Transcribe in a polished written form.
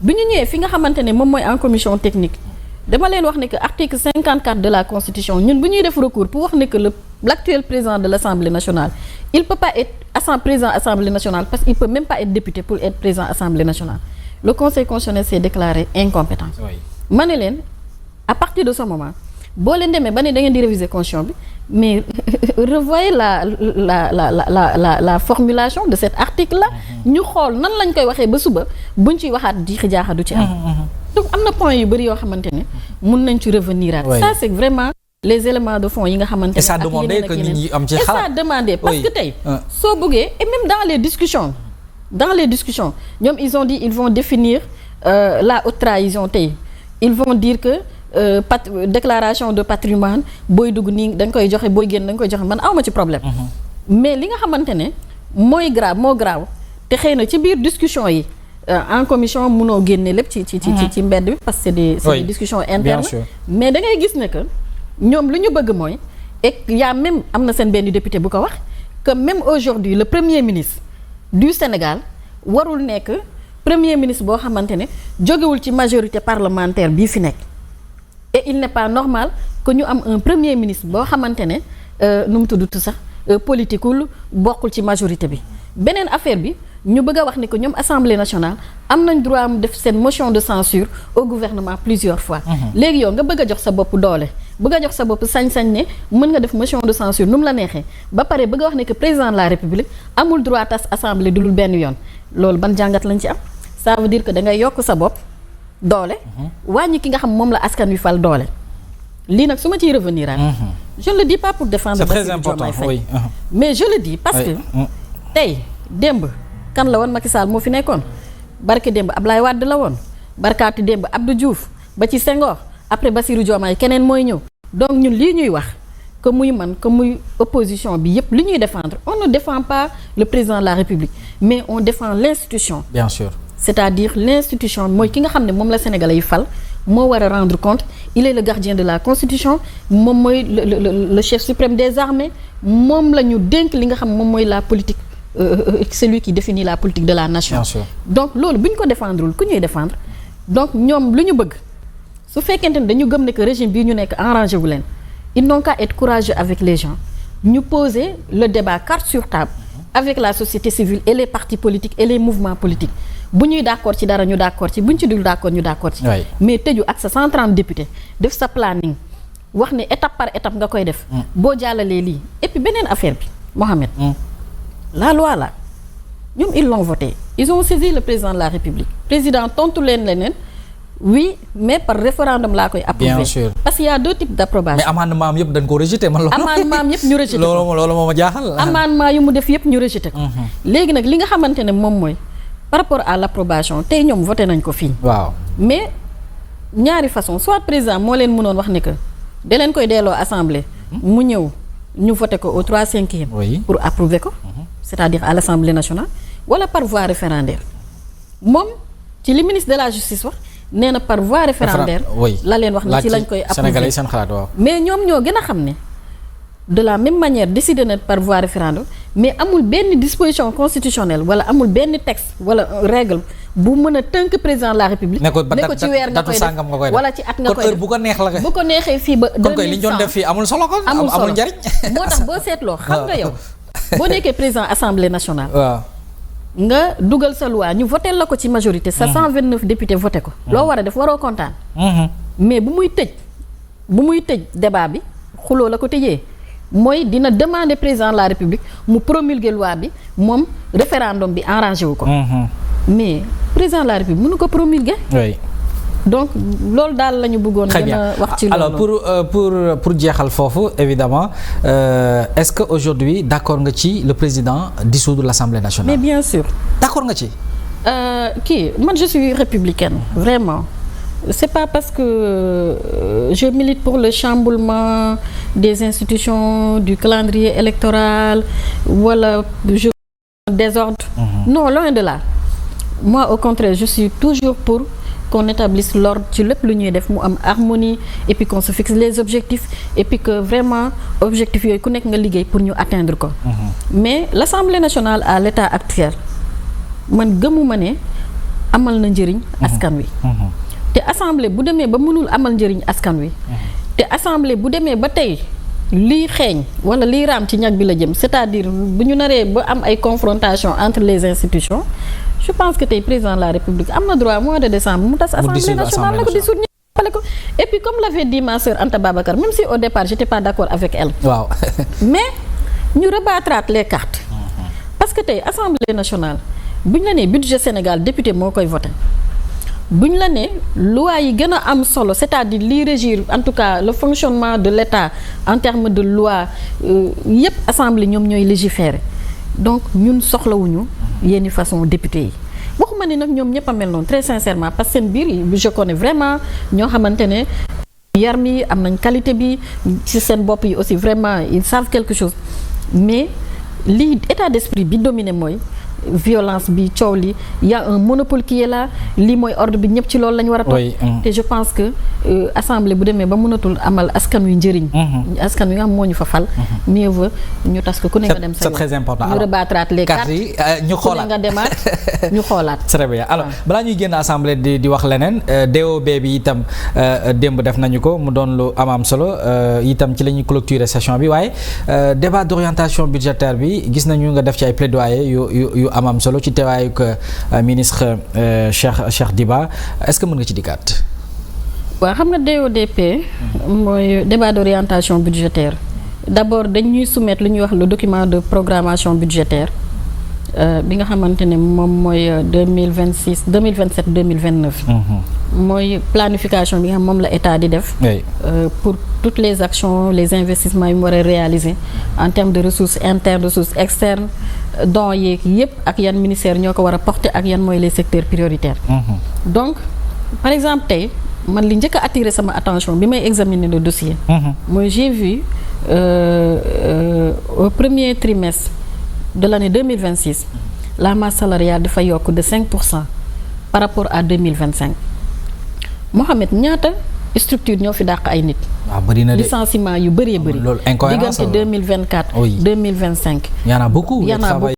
bi ñu ñëwee fi nga xamante ne moom mooy en commission technique dama leen wax ne que article 54 de la constitution ñun bu ñuy def recours pour wax ne que l'actuel président de l'Assemblée nationale il peut pas être président Assemblée nationale parce qu'il peut même pas être député pour être président Assemblée nationale le Conseil constitutionnel s'est déclaré incompétent. ma ne leen à partir de ce moment boo leen demee ba ne da ngeen di réviser constitution bi mais revoyez la formulation de cet article là ñu xool nan lañ koy waxee ba suba buñ ciy waxaat di xijaaxa du ci am. donc am na point yu bëri yoo xamante ne mun nañ ci revenir à ça c'est vraiment les éléments de fond yi nga xamante ne et ça demandait que nit ñi am ci xalaat et ça demandait parce que tey soo bëggee et même dans les discussions ñoom ils ont dit ils vont définir la haute trahison tey ils vont dire que déclaration de patrimoine booy dugg nii da nga koy joxe booy génn da nga koy joxe man awma ci problème mais li nga xamante ne moo grave te xëy na ci biir discussion yi en commission mënoo génne lépp ci mbedd bi parce que c'est des discussions internes mais da ngay gis ne que ñoom lu ñu bëgg mooy et y'a même am na seen benn député bu ko wax que même aujourd'hui le premier ministre du Sénégal warul nekk premier ministre boo xamante ne jógewul ci majorité parlementaire bii fi nekk et il n'est pas normal que ñu am un premier ministre boo xamante ne nu mu tudd sax politiqueul bokkul ci majorité bi beneen affaire bi ñu bëgg a wax ni que ñoom Assemblée nationale am nañ droit am def seen motion de censure au gouvernement plusieurs fois léegi yow nga bëgg a jox sa bopp doole bëgg a jox sa bopp sañ-sañ ne mën nga def motion de censure nu mu la neexee ba pare bëgg a wax ne que président de la république amul droit tas assemblée dul benn yoon loolu ban jàngat lañ ci am ça veut dire que da ngay yokk sa bopp doole wàññi ki nga xam moom la askan wi fal doole lii nag su ma ciy revenir je ne le dis pas pour défendre Bassirou Diomaye Faye mais je le dis parce que tey démb kan la woon Macky Sall moo fi nekkoon barke démb Ablaye Wade la woon barkaati démb Abdou Diouf ba ci Senghor après Bassirou Diomaye keneen mooy ñëw donc ñun lii ñuy wax que muy man que muy opposition bi yépp li ñuy défendre on ne défend pas le président de la République mais on défend l'institution bien sûr c'est-à-dire l'institution mooy ki nga xam ne moom la Sénégalais yi fal moo war a rendre compte il est le gardien de la Constitution moom mooy le chef suprême des armées moom la ñu dénk li nga xam moom mooy la politique c'est lui qui définit la politique de la nation. Bien sûr. Donc loolu bu ñu ko défendrewul ku ñuy défendre donc ñoom lu ñu bëgg su fekkente ne dañu gëm ne que régime bii ñu nekk arrangé wu leen ils n'ont qu'à être courageux avec les gens ñu poser le débat carte sur table avec la société civile et les partis politiques et les mouvements politiques bu ñuy d'accord ci dara ñu d'accord ci bu ñu ci dul d'accord ñu d'accord ci. mais tëju ak sa 130 députés def sa planning wax ne étape par étape nga koy def. boo jàllalee lii et puis beneen affaire bi Mohamed. La loi là ñoom ils l'ont voté ils ont saisi le président de la République président tontu leen leneen oui mais par référendum laa koy approuvé. Bien sûr. Parce qu'il y a deux types d'approbation. mais amendement am yëpp dañ ko rejeté man loolu. amendement am yëpp ñu rejeté ko loolu moo ma jaaxal. amendement yu mu def yëpp ñu rejeté ko. léegi nag li nga xamante ne moom mooy par rapport à l'approbation tey ñoom voté nañ ko fii. waaw mais ñaari façon soit président moo leen mënoon wax ne que da leen koy delloo assemblée. mu ñëw ñu voté ko au 3/5. Oui. pour approuver ko. c'est-à-dire à l'Assemblée nationale wala par voie référendaire moom ci li ministre de la justice wax nee na par voie référendaire la leen wax ne ci lañ koy approuver seen xalaat waaw. mais ñoom ñoo gën a xam ne de la même manière décidé na par voie référendaire mais amul benn disposition constitutionnelle wala amul benn texte wala règle bu mën a tënk président de la République ne ko ci weer nga koy def wala ci at nga koy def bu ko neex la bu ko neexee fii ba 2100 kon koy li ñu doon def fii amul solo kon amul njariñ moo tax boo seetloo xam nga yow boo nekkee président assemblée nationale. waaw nga dugal sa loi ñu voté la ko ci majorité. sa 129 députés voté ko. loo war a def waroo kontaan. mais bu muy tëj débat bi xuloo la ko tëjee mooy dina demander président de la république mu promulguer loi bi moom référendum bi arrangé wu ko. mais président de la république mënu ko promulguer. oui. donc loolu daal la ñu bëggoon gën a wax ci loolu. alors pour jeexal foofu évidemment est-ce que aujourd'hui d'accord nga ci le président dissoudre l'Assemblée nationale. mais bien sûr. d'accord nga ci. man je suis républicaine vraiment c'est pas parce que je milite pour le chamboulement des institutions du calendrier électoral wala je désordre. Non, loin de là. Moi au contraire je suis toujours pour qu'on établisse l'ordre ci lépp lu ñuy def mu am harmonie et puis qu'on se fixe les objectifs et puis que vraiment objectifs yooyu ku nekk nga liggéey pour ñu atteindre ko. Mais l'Assemblée nationale à l'état actuel man gëmuma ne amal na njëriñ askan wi. te assemblée bu demee ba mënul amal njëriñ askan wi. te assemblée bu demee ba tey lii xeeñ wala lii raam ci ñag bi la jëm c'est-à-dire bu ñu naree ba am ay confrontation entre les institutions je pense que tey président de la République am na droit mois de décembre mu tas assemblée nationale na ko dissoudre et puis comme l'avait dit ma sœur Anta Babacar même si au départ j'étais pas d'accord avec elle. waaw mais ñu rebattraat les cartes. parce que tey assemblée nationale bu ñu la nee budget Sénégal député moo koy voté bu ñu la nee loi yi gën a am solo c'est-à-dire liy régir en tout cas le fonctionnement de l'État en termes de loi yépp assemblée ñoom ñooy légiférer donc ñun soxlawuñu yenn façon député yi. waxuma ni nag ñoom ñëpp a mel noonu très sincèrement parce que seen biir je connais vraiment ñoo xamante ne yar mi am nañ qualité bi ci seen bopp yi aussi vraiment ils savent quelque chose mais li état d'esprit bi dominé mooy violence bi coow li y a un monopole qui est là lii mooy ordre bi ñëpp ci loolu la ñu war a topp te je pense que assemblée bu demee ba mënatul amal askan wi njëriñ askan wi nga xam moo ñu fa fal mieux vaut ñu tas ko ku ne nga dem sa yoon c'est très important ñu rebattraat les cartes yi ñu xoolaat ku ne nga demaat ñu xoolaat très bien alors balaa ñuy génn assemblée di wax leneen DOB bi itam démb def nañu ko mu doon lu am solo itam ci la ñuy clôturer session bi waaye débat d'orientation budgétaire bi gis nañu nga def ci ay plaidoyer yu am solo ci teewaayu ministre Cheikh Diba est-ce que mën nga ci dikkaat. waaw xam nga DODP mooy débat d'orientation budgétaire d'abord dañuy soumettre lu ñuy wax le document de programmation budgétaire bi nga xamante ne moom mooy 2026 2027 2029. mooy planification bi nga xam moom la état di def. pour toutes les actions les investissements yu mu war a réaliser en termes de ressources internes ressources externes dons yeeg yépp ak yan ministère ñoo ko war a porter ak yan mooy les secteurs prioritaires. donc par exemple tey man li njëkk a attirer sama attention bi may examiner le dossier. mooy j'ai vu au premier trimestre de l'année 2026 la masse salariale dafa yokk de 5% par rapport à 2025 Mohamed ñaata structure ñoo fi dàq ay nit. waaw bëri na de licenciement yu bëree bëri. loolu incohérence diggante 2024 oui 2025. y en a beaucoup.